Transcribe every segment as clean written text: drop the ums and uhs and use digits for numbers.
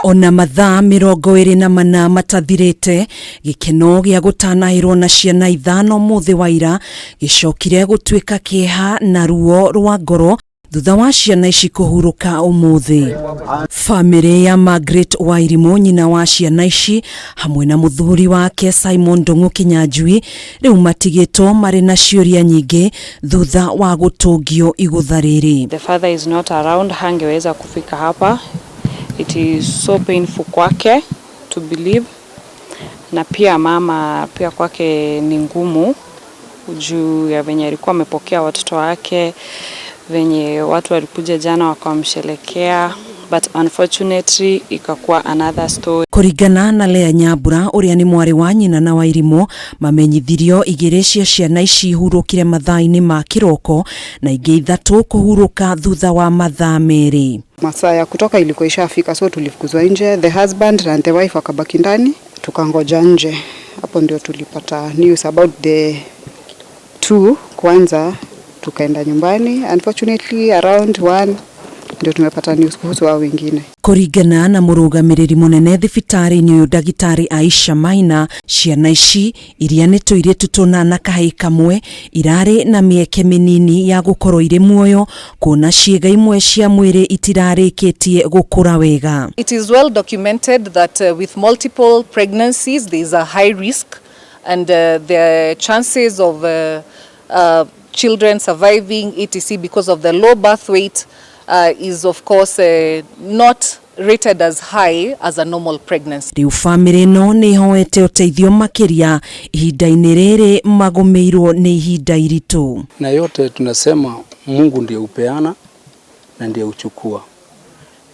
Ona mathaa 24 matathirite, Gikeno gia gutanahirwo na ciana 5 muthi wa ira gicokire gutuika Kieha na ruo rwa ngoro thutha wa ciana ici kuhuruka umuthi. Family ya Margaret wa Irimo, nyina wa ciana ici, hamwe na muthuri wake Simon Ndungu Kinyanjui, riu matigitwo mari na ciuria nyingi thutha wa gutungio igutha riri. The father is not around, hangeweza kufika hapa. It is so painful kwake to believe, na pia mama pia kwake ni ngumu juu ya venye alikuwa amepokea watoto wake, venye watu walikuja jana wakamshelekea, but unfortunately ikakuwa another story. Kuringana na Lea Nyambura uria ni mwari wa nyina na wa Irimo, mamenyithirio igiri cia ciana ici hurukire mathaa-ini ma kiroko na ingi 3 kuhuruka thutha wa mathaa meri. Masaa ya kutoka ilikuwa ishafika, so tulifukuzwa nje. The husband and the wife wakabaki ndani, tukangoja nje. Hapo ndio tulipata news about the 2. Kwanza tukaenda nyumbani, unfortunately around 1 ndio tumepata news kuhusu hao wengine. Kuringana na murugamiriri munene thibitari-ini ndagitari Aisha Maina, ciana ici iria ni tuiretu tuna na kahai kamwe irari na mieke minini ya gukorwo iri muoyo, kuona ciiga imwe cia mwiri itirarikitie gukura wega. It is well documented that with multiple pregnancies there is a high risk, and the chances of children surviving etc because of the low birth weight is of course not rated as high as a normal pregnancy. Riu family no ni hoete uteithio makiria ihinda-ini riri magumeirwo ni ihinda iritu. Na yote tunasema Mungu ndiye upeana na ndiye uchukua.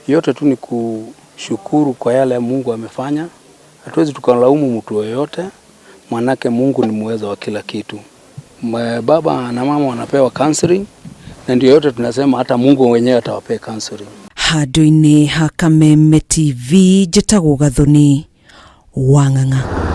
Yote tu ni kushukuru kwa yale Mungu amefanya. Hatuwezi tukalaumu mtu yoyote, manake Mungu ni muweza wa kila kitu. Baba na mama wanapewa counseling, na ndio yote tunasema hata Mungu mwenyewe atawapea counseling. Handu-ini ha Kameme TV, njĩtagwo Gathoni Wang'ang'a.